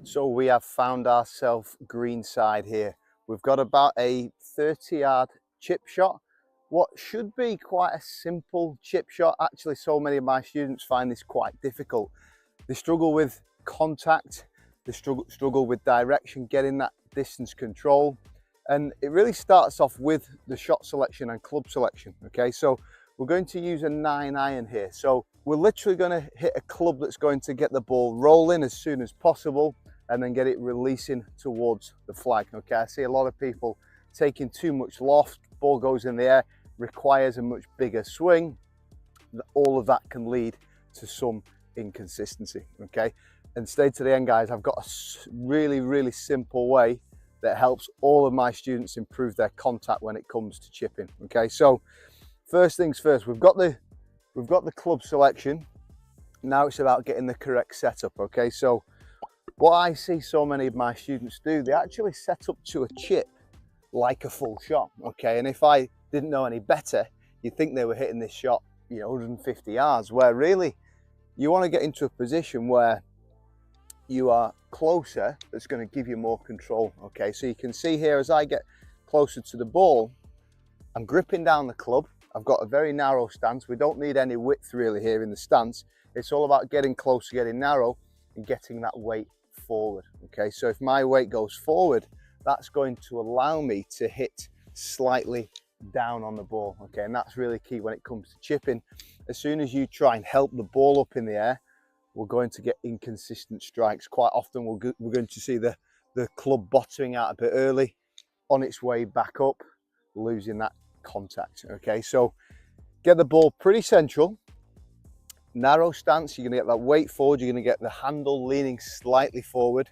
So we have found ourselves greenside here. We've got about a 30-yard chip shot. What should be quite a simple chip shot. Actually, so many of my students find this quite difficult. They struggle with contact, they struggle with direction, getting that distance control. And it really starts off with the shot selection and club selection. Okay, so we're going to use a 9-iron here. So we're literally going to hit a club that's going to get the ball rolling as soon as possible and then get it releasing towards the flag. Okay, I see a lot of people taking too much loft, ball goes in the air, requires a much bigger swing. All of that can lead to some inconsistency. Okay, and stay to the end, guys. I've got a really simple way that helps all of my students improve their contact when it comes to chipping. Okay, so first things first, we've got the club selection. Now it's about getting the correct setup. Okay, so what I see so many of my students do, they actually set up to a chip like a full shot. Okay, and if I didn't know any better, you'd think they were hitting this shot, 150 yards, where really you want to get into a position where you are closer. That's going to give you more control. Okay, so you can see here as I get closer to the ball, I'm gripping down the club. I've got a very narrow stance. We don't need any width really here in the stance. It's all about getting closer, getting narrow, and getting that weight forward. Okay, so if my weight goes forward, that's going to allow me to hit slightly down on the ball. Okay, and that's really key when it comes to chipping. As soon as you try and help the ball up in the air, we're going to get inconsistent strikes. Quite often we're going to see the club bottoming out a bit early, on its way back up, losing that contact. Okay, so get the ball pretty central, narrow stance. You're going to get that weight forward, you're going to get the handle leaning slightly forward.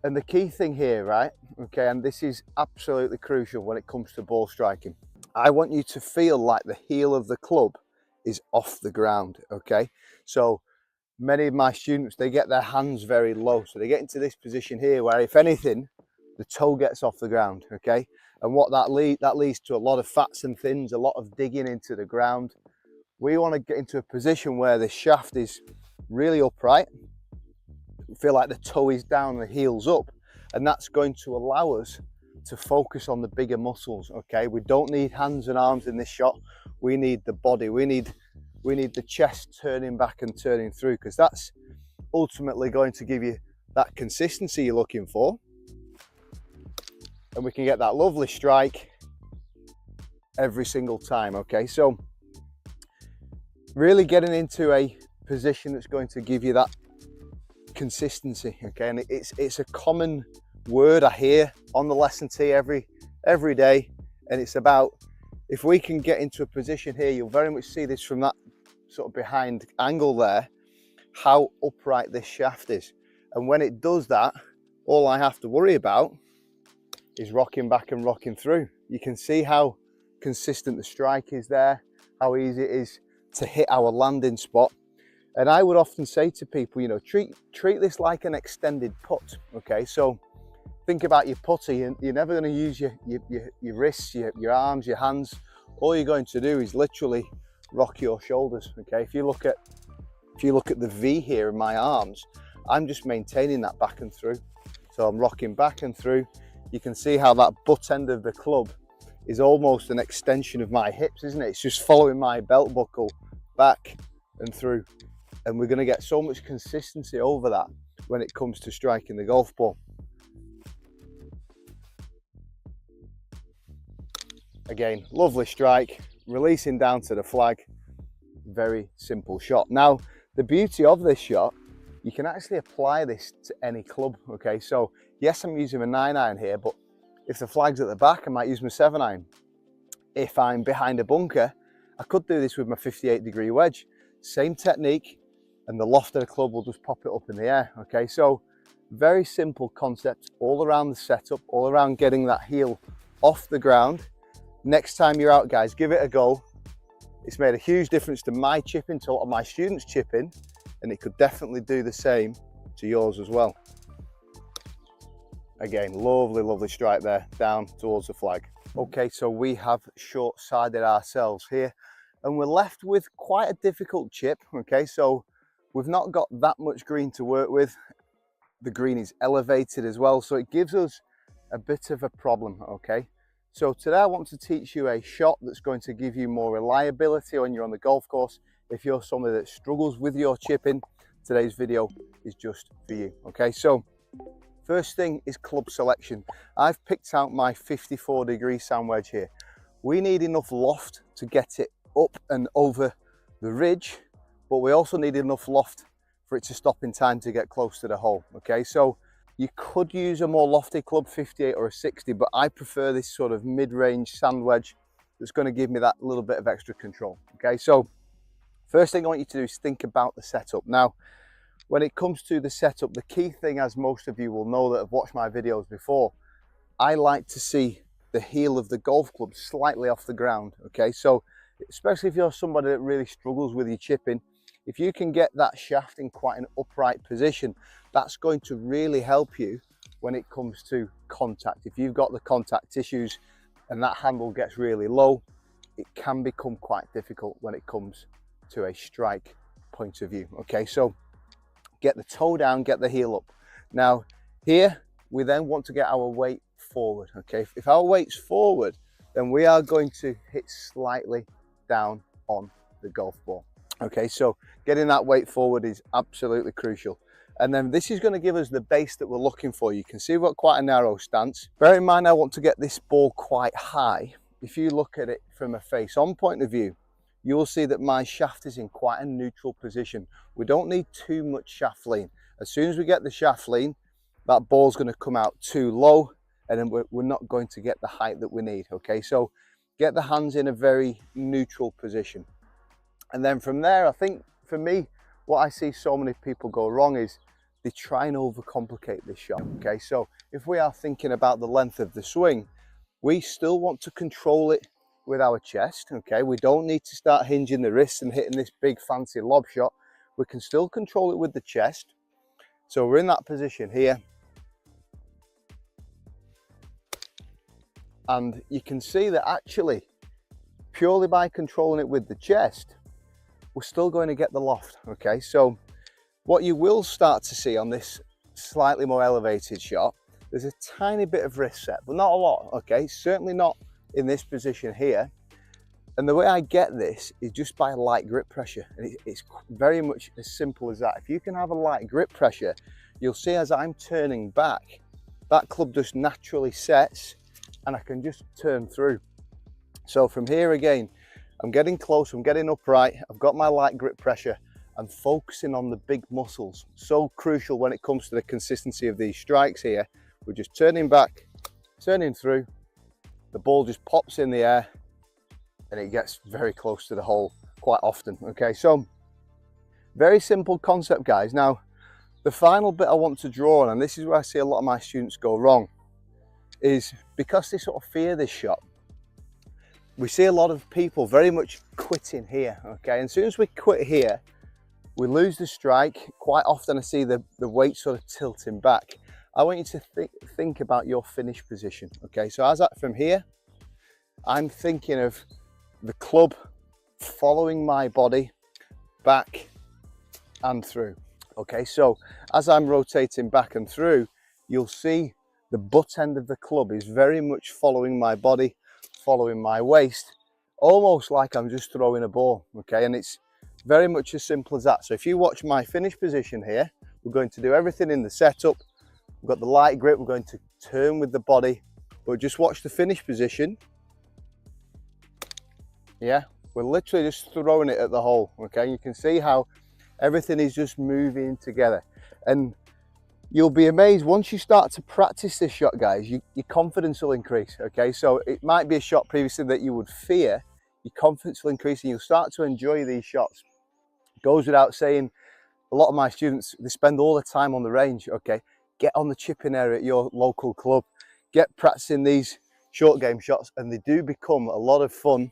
And the key thing here, right, okay, and this is absolutely crucial when it comes to ball striking, I want you to feel like the heel of the club is off the ground. Okay, so many of my students, they get their hands very low, so they get into this position here where, if anything, the toe gets off the ground. Okay, and what that leads to a lot of fats and thins, a lot of digging into the ground. We want to get into a position where the shaft is really upright, feel like the toe is down, the heel's up, and that's going to allow us to focus on the bigger muscles. Okay, we don't need hands and arms in this shot. We need the body, we need the chest turning back and turning through, because that's ultimately going to give you that consistency you're looking for, and we can get that lovely strike every single time. Okay, so really getting into a position that's going to give you that consistency. Okay, and it's a common word I hear on the lesson tee every day, and it's about, if we can get into a position here, you'll very much see this from that sort of behind angle there, how upright this shaft is. And when it does that, all I have to worry about is rocking back and rocking through. You can see how consistent the strike is there, how easy it is to hit our landing spot. And I would often say to people, treat this like an extended putt. Okay, so think about your putter. You're never going to use your wrists, your arms, your hands. All you're going to do is literally rock your shoulders. Okay, if you look at the V here in my arms, I'm just maintaining that back and through. So I'm rocking back and through. You can see how that butt end of the club is almost an extension of my hips, isn't it? It's just following my belt buckle back and through. And we're going to get so much consistency over that when it comes to striking the golf ball. Again, lovely strike, releasing down to the flag. Very simple shot. Now, the beauty of this shot, you can actually apply this to any club. Okay, so yes, I'm using a 9-iron here, but if the flag's at the back, I might use my 7-iron. If I'm behind a bunker, I could do this with my 58-degree wedge. Same technique, and the loft of the club will just pop it up in the air. Okay, so very simple concept all around the setup, all around getting that heel off the ground. Next time you're out, guys, give it a go. It's made a huge difference to my chipping, to a lot of my students' chipping, and it could definitely do the same to yours as well. Again, lovely strike there, down towards the flag. Okay, so we have short-sided ourselves here, and we're left with quite a difficult chip. Okay, so we've not got that much green to work with. the green is elevated as well, so it gives us a bit of a problem, okay? So today I want to teach you a shot that's going to give you more reliability when you're on the golf course. If you're somebody that struggles with your chipping, today's video is just for you, okay? So first thing is club selection. I've picked out my 54-degree sand wedge here. We need enough loft to get it up and over the ridge, but we also need enough loft for it to stop in time to get close to the hole, okay? So you could use a more lofty club, 58 or a 60, but I prefer this sort of mid-range sand wedge that's going to give me that little bit of extra control, okay? So first thing I want you to do is think about the setup. Now, when it comes to the setup, the key thing, as most of you will know that have watched my videos before, I like to see the heel of the golf club slightly off the ground, okay? So especially if you're somebody that really struggles with your chipping, if you can get that shaft in quite an upright position, that's going to really help you when it comes to contact. If you've got the contact issues and that handle gets really low, it can become quite difficult when it comes to a strike point of view, okay? So get the toe down, get the heel up. Now here, we then want to get our weight forward, okay? If our weight's forward, then we are going to hit slightly down on the golf ball. Okay, so getting that weight forward is absolutely crucial. And then this is going to give us the base that we're looking for. You can see we've got quite a narrow stance. Bear in mind, I want to get this ball quite high. If you look at it from a face-on point of view, you'll see that my shaft is in quite a neutral position. We don't need too much shaft lean. As soon as we get the shaft lean, that ball's going to come out too low, and then we're not going to get the height that we need, okay? So get the hands in a very neutral position. And then from there, I think for me, what I see so many people go wrong is they try and overcomplicate this shot, okay? So if we are thinking about the length of the swing, we still want to control it with our chest, okay? We don't need to start hinging the wrists and hitting this big fancy lob shot. We can still control it with the chest. So we're in that position here. And you can see that actually, purely by controlling it with the chest, we're still going to get the loft, okay? So what you will start to see on this slightly more elevated shot, there's a tiny bit of wrist set, but not a lot, okay? Certainly not in this position here. And the way I get this is just by light grip pressure. And it's very much as simple as that. If you can have a light grip pressure, you'll see as I'm turning back, that club just naturally sets and I can just turn through. So from here again, I'm getting close, I'm getting upright, I've got my light grip pressure, I'm focusing on the big muscles. So crucial when it comes to the consistency of these strikes here. We're just turning back, turning through, the ball just pops in the air and it gets very close to the hole quite often, okay? So very simple concept, guys. Now, the final bit I want to draw on, and this is where I see a lot of my students go wrong, is because they sort of fear this shot, we see a lot of people very much quitting here, okay? And as soon as we quit here, we lose the strike. Quite often I see the weight sort of tilting back. I want you to think about your finish position, okay? So from here, I'm thinking of the club following my body back and through, okay? So as I'm rotating back and through, you'll see the butt end of the club is very much following my body, following my waist, almost like I'm just throwing a ball, okay? And it's very much as simple as that. So if you watch my finish position here, we're going to do everything in the setup. We've got the light grip, we're going to turn with the body, but just watch the finish position. Yeah, we're literally just throwing it at the hole, okay? You can see how everything is just moving together. And you'll be amazed once you start to practice this shot, guys, your confidence will increase, okay? So it might be a shot previously that you would fear, your confidence will increase and you'll start to enjoy these shots. It goes without saying, a lot of my students, they spend all the time on the range, okay? Get on the chipping area at your local club, get practicing these short game shots, and they do become a lot of fun.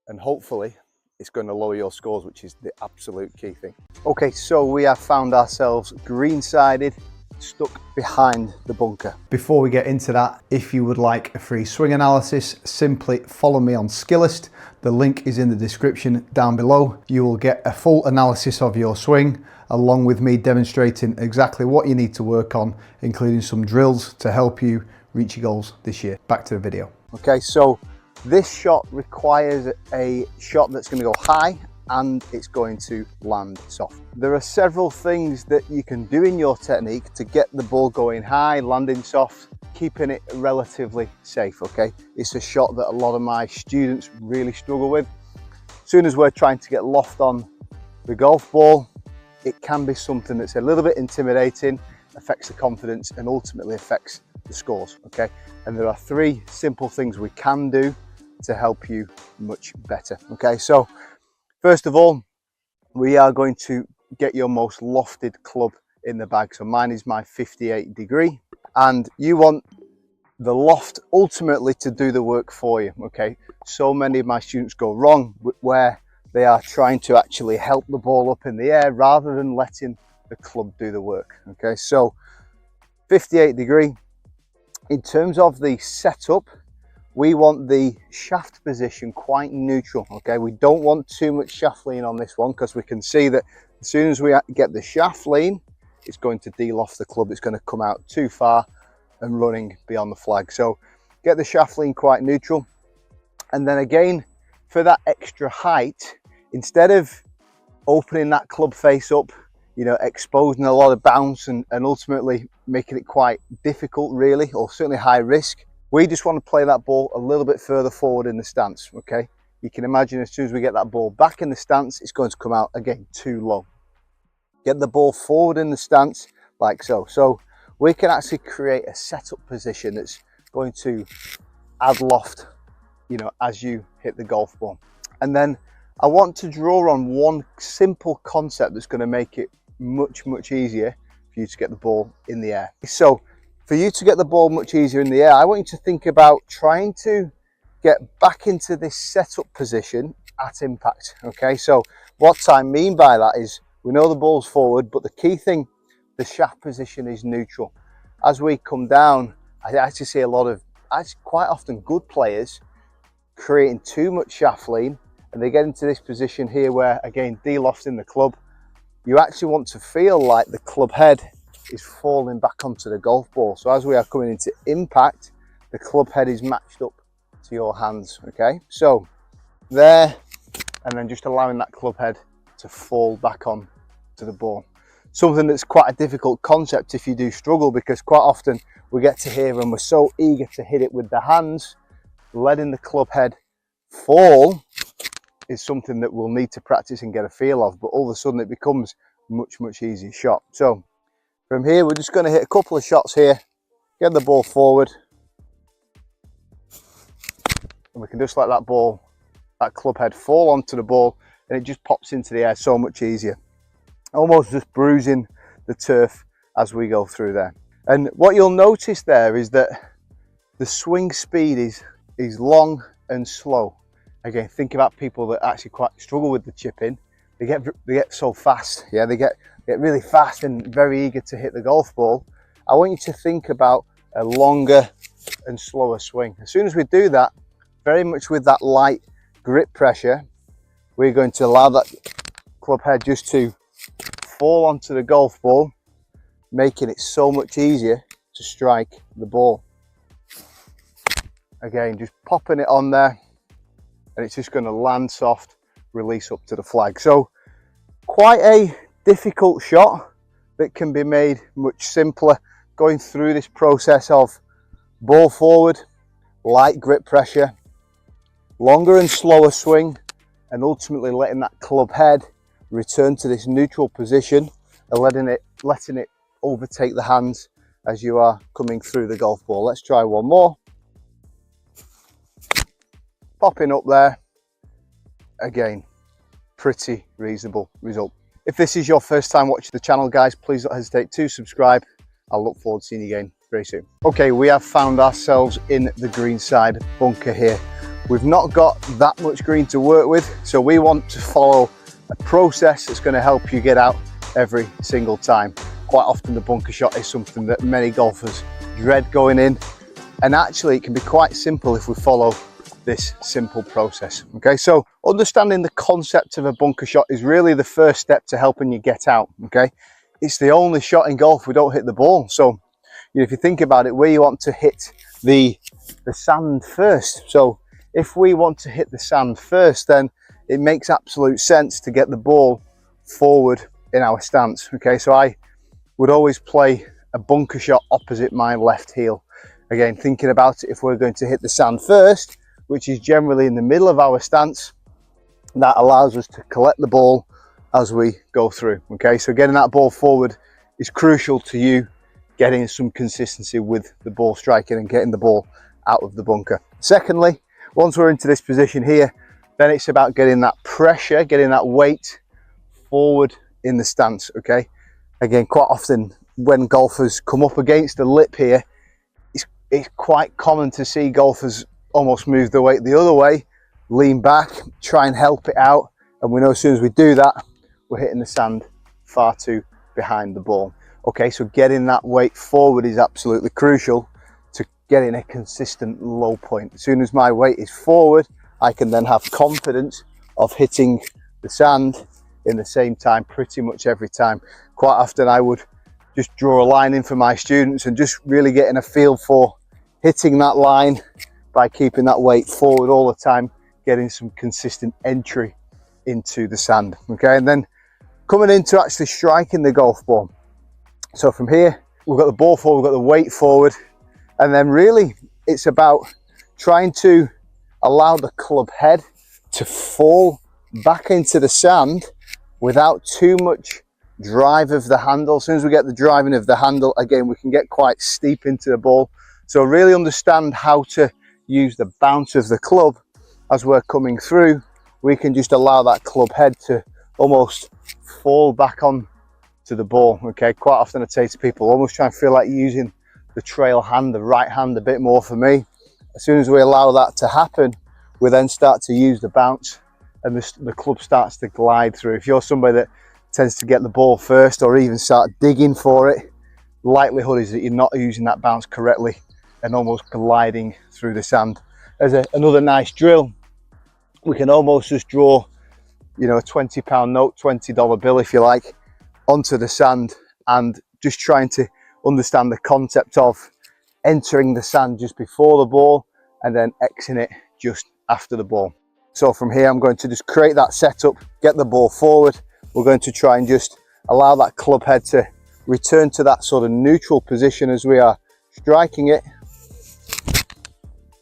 And hopefully, it's going to lower your scores, which is the absolute key thing. Okay, so we have found ourselves green-sided stuck behind the bunker. Before we get into that, if you would like a free swing analysis, simply follow me on Skillest. The link is in the description down below. You will get a full analysis of your swing, along with me demonstrating exactly what you need to work on, including some drills to help you reach your goals this year. Back to the video. Okay, so this shot requires a shot that's going to go high and it's going to land soft. There are several things that you can do in your technique to get the ball going high, landing soft, keeping it relatively safe, okay? It's a shot that a lot of my students really struggle with. As soon as we're trying to get loft on the golf ball, it can be something that's a little bit intimidating, affects the confidence and ultimately affects the scores, okay? And there are 3 simple things we can do to help you much better, okay? So first of all, we are going to get your most lofted club in the bag. So mine is my 58 degree, and you want the loft ultimately to do the work for you, okay? So many of my students go wrong where they are trying to actually help the ball up in the air rather than letting the club do the work, okay? So 58 degree. In terms of the setup, we want the shaft position quite neutral, okay? We don't want too much shaft lean on this one because we can see that as soon as we get the shaft lean, it's going to de-loft the club. It's going to come out too far and running beyond the flag. So get the shaft lean quite neutral. And then again, for that extra height, instead of opening that club face up, you know, exposing a lot of bounce and ultimately making it quite difficult really, or certainly high risk, we just want to play that ball a little bit further forward in the stance, okay? You can imagine as soon as we get that ball back in the stance, it's going to come out again too low. Get the ball forward in the stance like so. So we can actually create a setup position that's going to add loft, you know, as you hit the golf ball. And then I want to draw on one simple concept that's going to make it much, much easier for you to get the ball in the air. So for you to get the ball much easier in the air, I want you to think about trying to get back into this setup position at impact, okay? So what I mean by that is we know the ball's forward, but the key thing, the shaft position is neutral. As we come down, I actually see a lot of, quite often good players creating too much shaft lean, and they get into this position here where, again, de-lofting the club. You actually want to feel like the club head is falling back onto the golf ball. So as we are coming into impact, the club head is matched up to your hands, okay? So there, and then just allowing that club head to fall back on to the ball. Something that's quite a difficult concept if you do struggle, because quite often we get to here and we're so eager to hit it with the hands, letting the club head fall is something that we'll need to practice and get a feel of, but all of a sudden it becomes much, much easier shot. So from here, we're just going to hit a couple of shots here, get the ball forward, and we can just let that ball, that club head fall onto the ball, and it just pops into the air so much easier. Almost just bruising the turf as we go through there. And what you'll notice there is that the swing speed is long and slow. Again, think about people that actually quite struggle with the chip in. They get so fast, yeah, they get really fast and very eager to hit the golf ball. I want you to think about a longer and slower swing. As soon as we do that, very much with that light grip pressure, we're going to allow that club head just to fall onto the golf ball, making it so much easier to strike the ball. Again, just popping it on there, and it's just going to land soft, release up to the flag. So quite a difficult shot that can be made much simpler, going through this process of ball forward, light grip pressure, longer and slower swing, and ultimately letting that club head return to this neutral position and letting it overtake the hands as you are coming through the golf ball. Let's try one more. Popping up there. Again, pretty reasonable result. If this is your first time watching the channel, guys, please don't hesitate to subscribe. I'll look forward to seeing you again very soon. Okay, we have found ourselves in the greenside bunker here. We've not got that much green to work with, so we want to follow a process that's going to help you get out every single time. Quite often the bunker shot is something that many golfers dread going in, and actually it can be quite simple if we follow this simple process. Okay, so understanding the concept of a bunker shot is really the first step to helping you get out. Okay, it's the only shot in golf we don't hit the ball. So if you think about it, where you want to hit the sand first. So if we want to hit the sand first, then it makes absolute sense to get the ball forward in our stance. Okay, so I would always play a bunker shot opposite my left heel. Again, thinking about it, if we're going to hit the sand first, which is generally in the middle of our stance, that allows us to collect the ball as we go through. Okay, so getting that ball forward is crucial to you getting some consistency with the ball striking and getting the ball out of the bunker. Secondly, once we're into this position here, then it's about getting that pressure, getting that weight forward in the stance. Okay, again, quite often when golfers come up against the lip here, it's quite common to see golfers almost move the weight the other way, lean back, try and help it out, and we know as soon as we do that, we're hitting the sand far too behind the ball. Okay, so getting that weight forward is absolutely crucial to getting a consistent low point. As soon as my weight is forward, I can then have confidence of hitting the sand in the same time pretty much every time. Quite often I would just draw a line in for my students and just really getting a feel for hitting that line by keeping that weight forward all the time, getting some consistent entry into the sand. Okay, and then coming into actually striking the golf ball. So from here, we've got the ball forward, we've got the weight forward, and then really it's about trying to allow the club head to fall back into the sand without too much drive of the handle. As soon as we get the driving of the handle, again, we can get quite steep into the ball. So really understand how to use the bounce of the club as we're coming through. We can just allow that club head to almost fall back on to the ball. Okay, quite often I say to people, almost try and feel like using the trail hand, the right hand a bit more for me. As soon as we allow that to happen, we then start to use the bounce and the club starts to glide through. If you're somebody that tends to get the ball first or even start digging for it, likelihood is that you're not using that bounce correctly and almost gliding through the sand. As another nice drill, we can almost just draw, a £20 note, $20 bill if you like, onto the sand and just trying to understand the concept of entering the sand just before the ball and then exiting it just after the ball. So from here, I'm going to just create that setup, get the ball forward. We're going to try and just allow that club head to return to that sort of neutral position as we are striking it.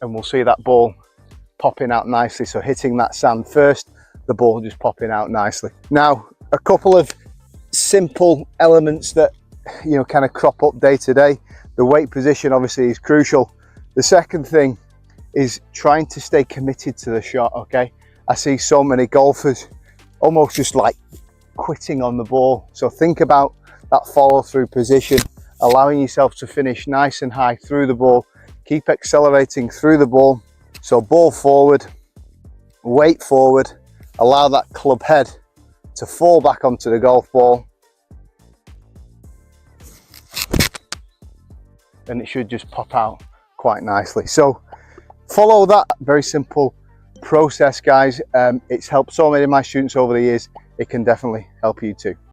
And we'll see that ball popping out nicely. So hitting that sand first, the ball just popping out nicely. Now, a couple of simple elements that kind of crop up day to day. The weight position obviously is crucial. The second thing is trying to stay committed to the shot. Okay, I see so many golfers almost just like quitting on the ball. So think about that follow through position, allowing yourself to finish nice and high through the ball, keep accelerating through the ball. So ball forward, weight forward, allow that club head to fall back onto the golf ball, and it should just pop out quite nicely. So follow that very simple process, guys. It's helped so many of my students over the years. It can definitely help you too.